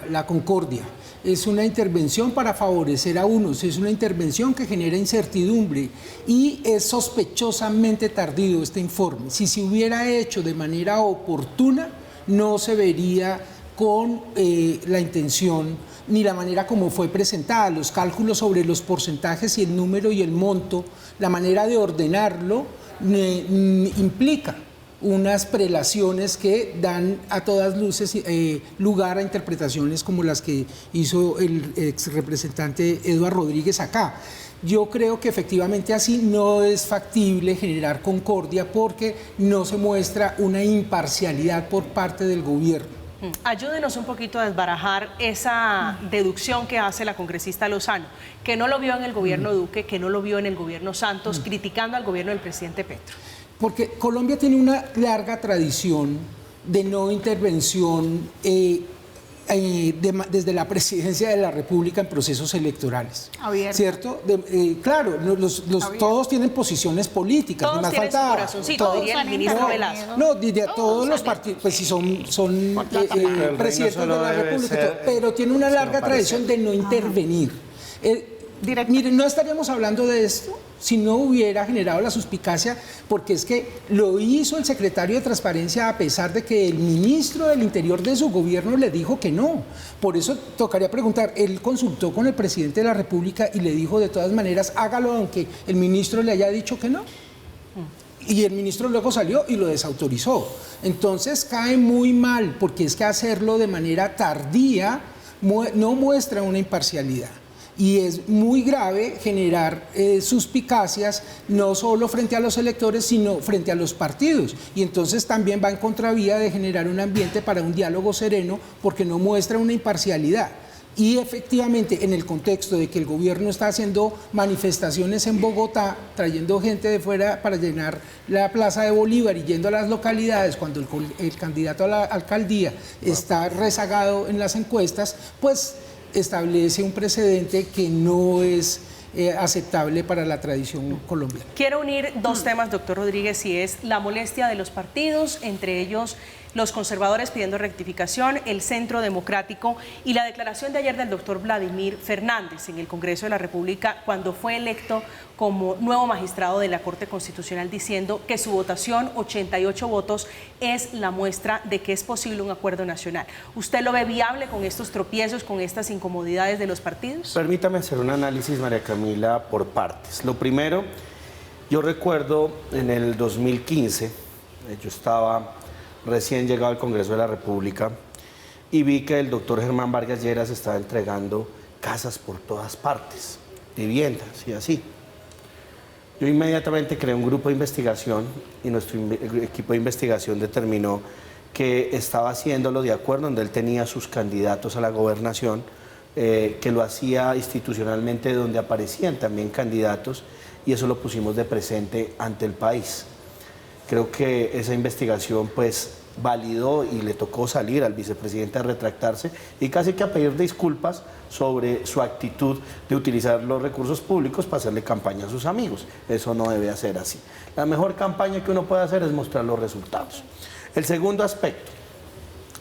la concordia. Es una intervención para favorecer a unos, es una intervención que genera incertidumbre y es sospechosamente tardío este informe. Si se hubiera hecho de manera oportuna, no se vería con la intención ni la manera como fue presentada. Los cálculos sobre los porcentajes y el número y el monto, la manera de ordenarlo, implica unas prelaciones que dan a todas luces lugar a interpretaciones como las que hizo el ex representante Eduardo Rodríguez acá. Yo creo que efectivamente así no es factible generar concordia porque no se muestra una imparcialidad por parte del gobierno. Ayúdenos un poquito a desbarajar esa deducción que hace la congresista Lozano, que no lo vio en el gobierno Duque, que no lo vio en el gobierno Santos, criticando al gobierno del presidente Petro. Porque Colombia tiene una larga tradición de no intervención desde la Presidencia de la República en procesos electorales. Abierto. ¿Cierto? Claro, todos tienen posiciones políticas. Todos tienen su corazoncito, diría el ministro Velasco. No, diría todos los partidos, pues si son presidentes de la República, pero tiene una larga tradición de no intervenir. Miren, no estaríamos hablando de esto si no hubiera generado la suspicacia, porque es que lo hizo el secretario de Transparencia a pesar de que el ministro del Interior de su gobierno le dijo que no. Por eso tocaría preguntar, él consultó con el presidente de la República y le dijo de todas maneras, hágalo aunque el ministro le haya dicho que no. Y el ministro luego salió y lo desautorizó. Entonces cae muy mal, porque es que hacerlo de manera tardía no muestra una imparcialidad. Y es muy grave generar suspicacias no solo frente a los electores, sino frente a los partidos. Y entonces también va en contravía de generar un ambiente para un diálogo sereno, porque no muestra una imparcialidad. Y efectivamente, en el contexto de que el gobierno está haciendo manifestaciones en Bogotá, trayendo gente de fuera para llenar la Plaza de Bolívar y yendo a las localidades, cuando el candidato a la alcaldía está rezagado en las encuestas, pues establece un precedente que no es aceptable para la tradición colombiana. Quiero unir dos temas, doctor Rodríguez, y es la molestia de los partidos, entre ellos los conservadores pidiendo rectificación, el Centro Democrático y la declaración de ayer del doctor Vladimir Fernández en el Congreso de la República cuando fue electo como nuevo magistrado de la Corte Constitucional, diciendo que su votación, 88 votos, es la muestra de que es posible un acuerdo nacional. ¿Usted lo ve viable con estos tropiezos, con estas incomodidades de los partidos? Permítame hacer un análisis, María Camila, por partes. Lo primero, yo recuerdo en el 2015, yo estaba recién llegado al Congreso de la República y vi que el doctor Germán Vargas Lleras estaba entregando casas por todas partes, viviendas y así. Yo inmediatamente creé un grupo de investigación y nuestro equipo de investigación determinó que estaba haciéndolo de acuerdo donde él tenía sus candidatos a la gobernación, que lo hacía institucionalmente donde aparecían también candidatos, y eso lo pusimos de presente ante el país. Creo que esa investigación pues validó y le tocó salir al vicepresidente a retractarse y casi que a pedir disculpas sobre su actitud de utilizar los recursos públicos para hacerle campaña a sus amigos. Eso no debe ser así. La mejor campaña que uno puede hacer es mostrar los resultados. El segundo aspecto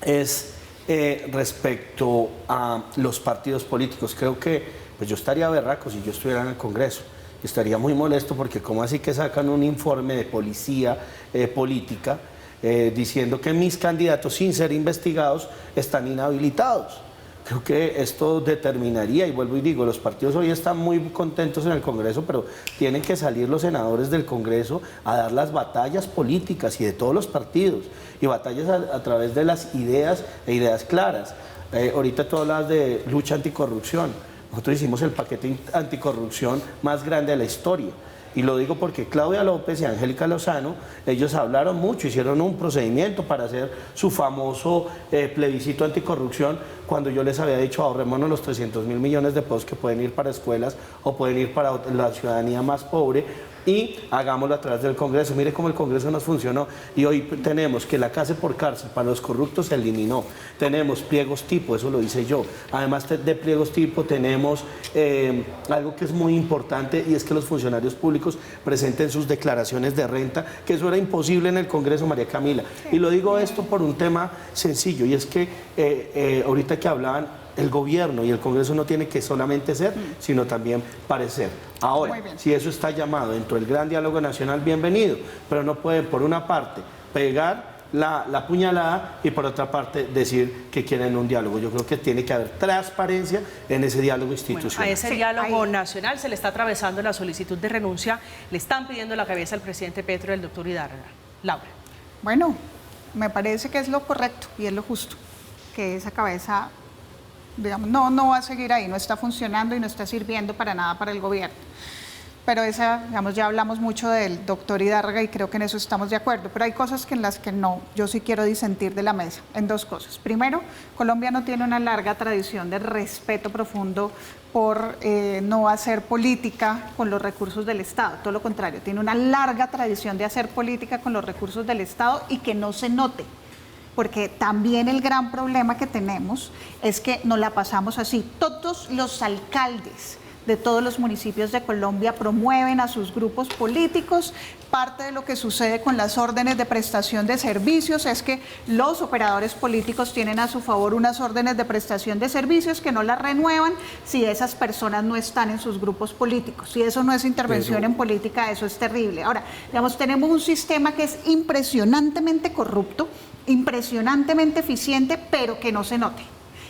es respecto a los partidos políticos. Creo que pues yo estaría berraco si yo estuviera en el Congreso. Estaría muy molesto porque cómo así que sacan un informe de policía política diciendo que mis candidatos sin ser investigados están inhabilitados. Creo que esto determinaría, y vuelvo y digo, los partidos hoy están muy contentos en el Congreso, pero tienen que salir los senadores del Congreso a dar las batallas políticas y de todos los partidos, y batallas a través de las ideas e ideas claras. Ahorita tú hablas de lucha anticorrupción. Nosotros hicimos el paquete anticorrupción más grande de la historia. Y lo digo porque Claudia López y Angélica Lozano, ellos hablaron mucho, hicieron un procedimiento para hacer su famoso plebiscito anticorrupción, cuando yo les había dicho ahorrémonos los 300.000 millones de pesos que pueden ir para escuelas o pueden ir para la ciudadanía más pobre, y hagámoslo a través del Congreso. Mire cómo el Congreso nos funcionó, y hoy tenemos que la cárcel por cárcel para los corruptos se eliminó, tenemos pliegos tipo, eso lo hice yo, además de pliegos tipo tenemos algo que es muy importante, y es que los funcionarios públicos presenten sus declaraciones de renta, que eso era imposible en el Congreso, María Camila, y lo digo esto por un tema sencillo, y es que ahorita que hablaban, el gobierno y el Congreso no tiene que solamente ser, sino también parecer. Ahora, si eso está llamado dentro del gran diálogo nacional, bienvenido, pero no pueden por una parte pegar la puñalada y por otra parte decir que quieren un diálogo. Yo creo que tiene que haber transparencia en ese diálogo institucional. Bueno, a ese diálogo nacional se le está atravesando la solicitud de renuncia, le están pidiendo la cabeza al presidente Petro y al doctor Hidárraga. Laura. Bueno, me parece que es lo correcto y es lo justo, que esa cabeza, digamos, no va a seguir ahí, no está funcionando y no está sirviendo para nada para el gobierno. Pero digamos, ya hablamos mucho del doctor Hidárraga y creo que en eso estamos de acuerdo, pero hay cosas en las que no, yo sí quiero disentir de la mesa, en dos cosas. Primero, Colombia no tiene una larga tradición de respeto profundo por no hacer política con los recursos del Estado, todo lo contrario, tiene una larga tradición de hacer política con los recursos del Estado y que no se note. Porque también el gran problema que tenemos es que nos la pasamos así. Todos los alcaldes de todos los municipios de Colombia promueven a sus grupos políticos. Parte de lo que sucede con las órdenes de prestación de servicios es que los operadores políticos tienen a su favor unas órdenes de prestación de servicios que no las renuevan si esas personas no están en sus grupos políticos. Si eso no es intervención en política, eso es terrible. Ahora, digamos, tenemos un sistema que es impresionantemente corrupto, impresionantemente eficiente, pero que no se note.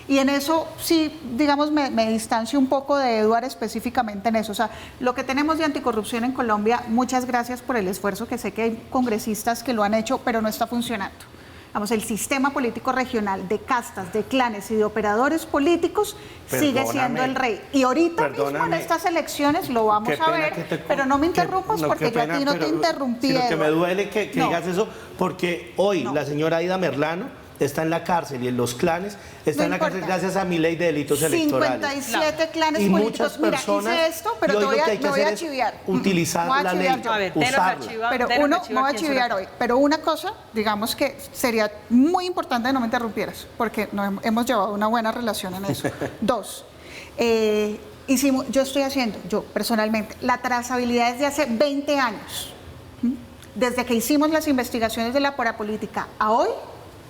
Y en eso sí, digamos, me distancio un poco de Eduardo específicamente en eso. O sea, lo que tenemos de anticorrupción en Colombia, muchas gracias por el esfuerzo, que sé que hay congresistas que lo han hecho, pero no está funcionando. Vamos, el sistema político regional de castas, de clanes y de operadores políticos sigue siendo el rey. Y ahorita mismo en estas elecciones lo vamos a ver, pero no me interrumpas porque yo a ti no te interrumpí. Sino que me duele que digas eso, porque hoy la señora Aida Merlano está en la cárcel y en los clanes está No en la importa. cárcel gracias a mi ley de delitos electorales. 57 clanes Y políticos. muchas Mira, personas, hice esto, pero yo te digo voy que hay que a hacer es chiviar. utilizar Voy a la chiviar ley, yo. A ver, denos la usarla. chiva, Pero denos la uno, chiva voy a aquí chiviar sobre- hoy, pero una cosa, digamos que sería muy importante que no me interrumpieras, porque hemos llevado una buena relación en eso. Dos, yo personalmente, la trazabilidad desde hace 20 años, ¿m? Desde que hicimos las investigaciones de la parapolítica a hoy,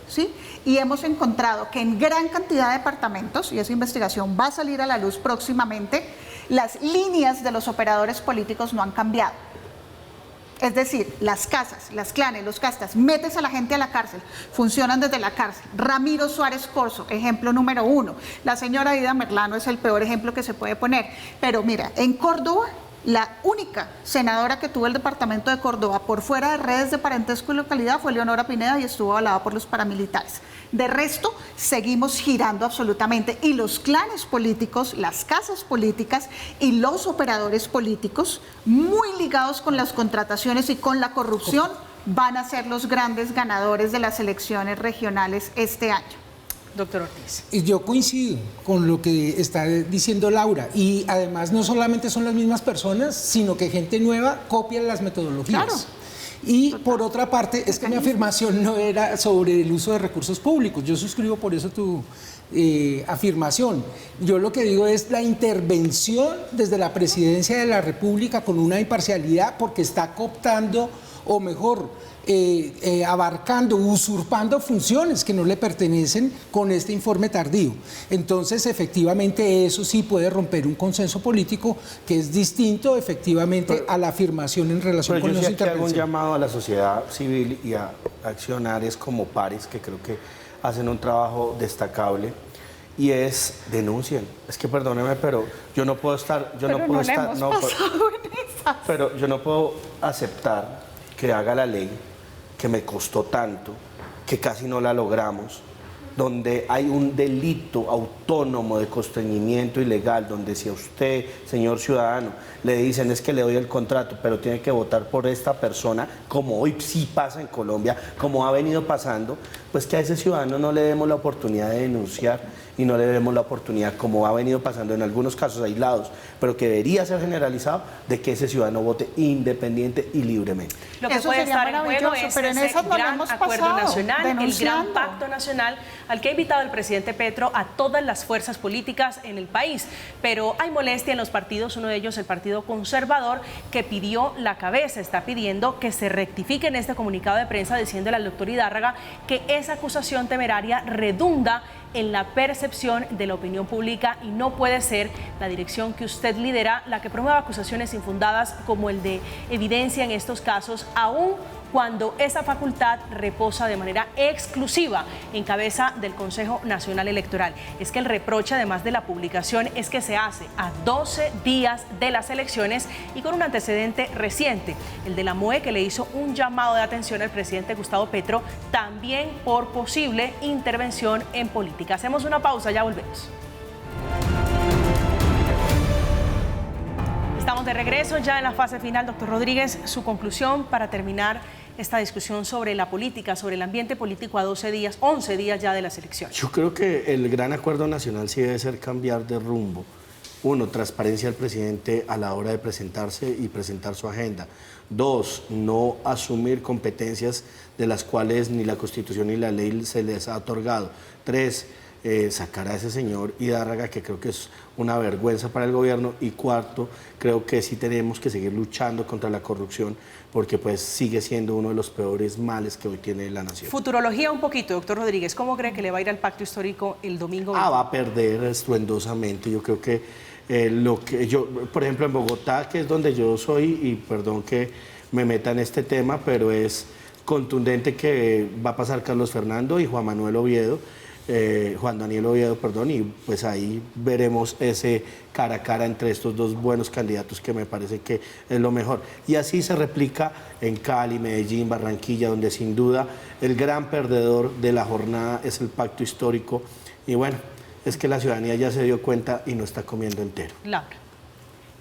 ¿sí? Y hemos encontrado que en gran cantidad de departamentos, y esa investigación va a salir a la luz próximamente, las líneas de los operadores políticos no han cambiado. Es decir, las casas, las clanes, los castas, metes a la gente a la cárcel, funcionan desde la cárcel. Ramiro Suárez Corzo, ejemplo número 1. La señora Aida Merlano es el peor ejemplo que se puede poner. Pero mira, en Córdoba, la única senadora que tuvo el departamento de Córdoba por fuera de redes de parentesco y localidad fue Leonora Pineda y estuvo avalada por los paramilitares. De resto, seguimos girando absolutamente. Y los clanes políticos, las casas políticas y los operadores políticos, muy ligados con las contrataciones y con la corrupción, van a ser los grandes ganadores de las elecciones regionales este año. Doctor Ortiz. Y yo coincido con lo que está diciendo Laura, y además no solamente son las mismas personas, sino que gente nueva copia las metodologías. Claro. Y por otra parte, es que mi afirmación no era sobre el uso de recursos públicos, yo suscribo por eso tu afirmación. Yo lo que digo es la intervención desde la Presidencia de la República con una imparcialidad, porque está cooptando, o mejor, abarcando, usurpando funciones que no le pertenecen con este informe tardío. Entonces, efectivamente, eso sí puede romper un consenso político que es distinto, efectivamente, a la afirmación en relación con Pero yo los sí aquí hago un intervenciones. llamado a la sociedad civil y a accionarios como pares, que creo que hacen un trabajo destacable, y es denuncien. Es que perdóneme, pero yo no puedo estar, pero yo no puedo aceptar que haga la ley que me costó tanto, que casi no la logramos, donde hay un delito autónomo de constreñimiento ilegal, donde si a usted, señor ciudadano, le dicen es que le doy el contrato, pero tiene que votar por esta persona, como hoy sí pasa en Colombia, como ha venido pasando, pues que a ese ciudadano no le demos la oportunidad de denunciar y no le demos la oportunidad, como ha venido pasando en algunos casos aislados, pero que debería ser generalizado, de que ese ciudadano vote independiente y libremente. Lo que Eso puede sería estar en juego maravilloso, es pero en ese esas no lo gran hemos acuerdo pasado, nacional, el gran denunciando. pacto nacional al que ha invitado el presidente Petro a todas las fuerzas políticas en el país. Pero hay molestia en los partidos, uno de ellos el Partido Conservador, que pidió la cabeza, está pidiendo que se rectifique en este comunicado de prensa diciéndole al doctor Idárraga que esa acusación temeraria redunda en la percepción de la opinión pública y no puede ser la dirección que usted lidera la que promueva acusaciones infundadas como el de evidencia en estos casos, aún cuando esa facultad reposa de manera exclusiva en cabeza del Consejo Nacional Electoral. Es que el reproche, además de la publicación, es que se hace a 12 días de las elecciones y con un antecedente reciente, el de la MOE, que le hizo un llamado de atención al presidente Gustavo Petro, también por posible intervención en política. Hacemos una pausa, ya volvemos. Estamos de regreso ya en la fase final. Doctor Rodríguez, su conclusión para terminar esta discusión sobre la política, sobre el ambiente político a 11 días ya de las elecciones. Yo creo que el gran acuerdo nacional sí debe ser cambiar de rumbo. Uno, transparencia del presidente a la hora de presentarse y presentar su agenda. Dos, no asumir competencias de las cuales ni la Constitución ni la ley se les ha otorgado. Tres, sacar a ese señor Idárraga, que creo que es una vergüenza para el gobierno. Y cuarto, creo que sí tenemos que seguir luchando contra la corrupción, porque pues sigue siendo uno de los peores males que hoy tiene la nación. Futurología un poquito, doctor Rodríguez, ¿cómo cree que le va a ir al pacto histórico el domingo? Va a perder estruendosamente. Yo creo que por ejemplo, en Bogotá, que es donde yo soy, y perdón que me meta en este tema, pero es contundente que va a pasar Carlos Fernando y Juan Daniel Oviedo, y pues ahí veremos ese cara a cara entre estos dos buenos candidatos, que me parece que es lo mejor. Y así se replica en Cali, Medellín, Barranquilla, donde sin duda el gran perdedor de la jornada es el pacto histórico. Y bueno, es que la ciudadanía ya se dio cuenta y no está comiendo entero. Laura.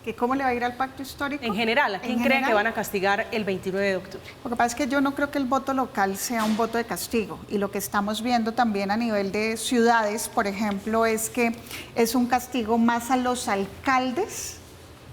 ¿Que cómo le va a ir al pacto histórico? En general, ¿a quién cree que van a castigar el 29 de octubre? Lo que pasa es que yo no creo que el voto local sea un voto de castigo, y lo que estamos viendo también a nivel de ciudades, por ejemplo, es que es un castigo más a los alcaldes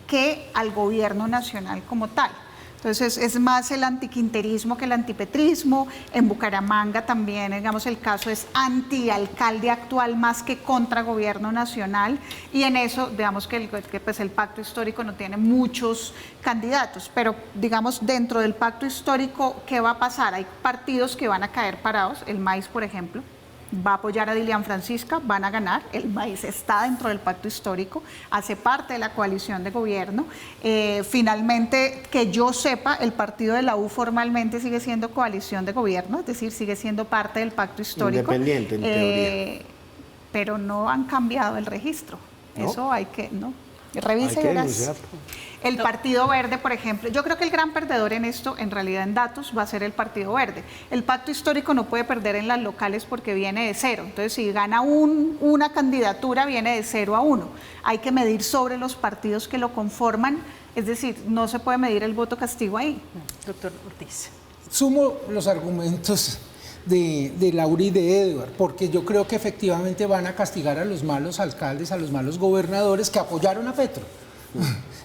que al gobierno nacional como tal. Entonces es más el antiquinterismo que el antipetrismo. En Bucaramanga también, digamos, el caso es antialcalde actual más que contra gobierno nacional, y en eso, digamos que pues el pacto histórico no tiene muchos candidatos, pero digamos dentro del pacto histórico, ¿qué va a pasar? Hay partidos que van a caer parados, el MAIS, por ejemplo, va a apoyar a Dilian Francisca, van a ganar, el MAIS está dentro del pacto histórico, hace parte de la coalición de gobierno. Finalmente, que yo sepa, el partido de la U formalmente sigue siendo coalición de gobierno, es decir, sigue siendo parte del pacto histórico. Independiente, en teoría. Pero no han cambiado el registro, ¿No? Eso hay que, ¿no? Revise y Hay que verás. denunciar. El Partido Verde, por ejemplo, yo creo que el gran perdedor en esto, en realidad en datos, va a ser el Partido Verde. El pacto histórico no puede perder en las locales porque viene de cero. Entonces, si gana una candidatura, viene de 0 a 1. Hay que medir sobre los partidos que lo conforman, es decir, no se puede medir el voto castigo ahí. Doctor Ortiz. Sumo los argumentos de Laura y de Edward, porque yo creo que efectivamente van a castigar a los malos alcaldes, a los malos gobernadores que apoyaron a Petro.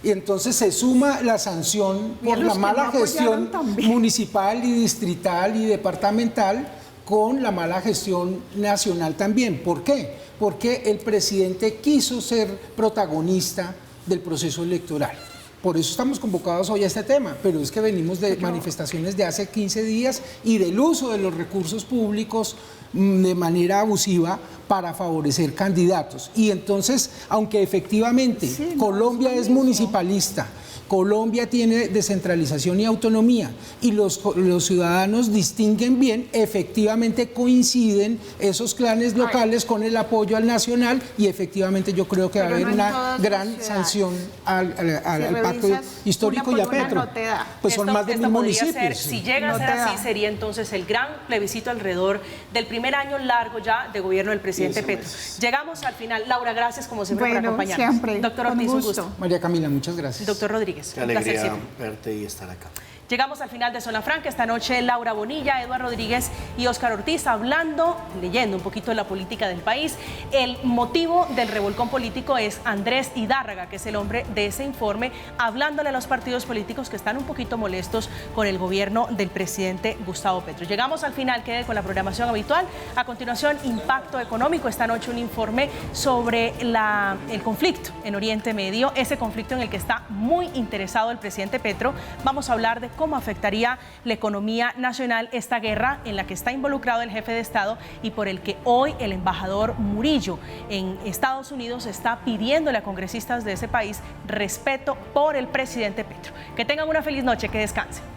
Y entonces se suma la sanción por la mala gestión municipal y distrital y departamental con la mala gestión nacional también. ¿Por qué? Porque el presidente quiso ser protagonista del proceso electoral. Por eso estamos convocados hoy a este tema, pero es que venimos de manifestaciones de hace 15 días y del uso de los recursos públicos de manera abusiva para favorecer candidatos. Y entonces, aunque efectivamente Colombia es municipalista, Colombia tiene descentralización y autonomía, y los ciudadanos distinguen bien, efectivamente coinciden esos clanes locales con el apoyo al nacional, y efectivamente yo creo que va a haber una gran sanción al pacto histórico y a Petro. Pues son más de 1000 municipios. Si llega a ser así, sería entonces el gran plebiscito alrededor del primer año largo ya de gobierno del presidente Petro. Llegamos al final. Laura, gracias como siempre por acompañarnos. Siempre. Doctor Ortiz, un gusto. María Camila, muchas gracias. Doctor Rodríguez. Qué alegría verte y estar acá. Llegamos al final de Zona Franca. Esta noche Laura Bonilla, Eduardo Rodríguez y Óscar Ortiz leyendo un poquito de la política del país. El motivo del revolcón político es Andrés Idárraga, que es el hombre de ese informe, hablándole a los partidos políticos que están un poquito molestos con el gobierno del presidente Gustavo Petro. Llegamos al final, quede con la programación habitual. A continuación, impacto económico. Esta noche un informe sobre el conflicto en Oriente Medio, ese conflicto en el que está muy interesado el presidente Petro. Vamos a hablar de cómo afectaría la economía nacional esta guerra en la que está involucrado el jefe de Estado y por el que hoy el embajador Murillo en Estados Unidos está pidiéndole a congresistas de ese país respeto por el presidente Petro. Que tengan una feliz noche, que descansen.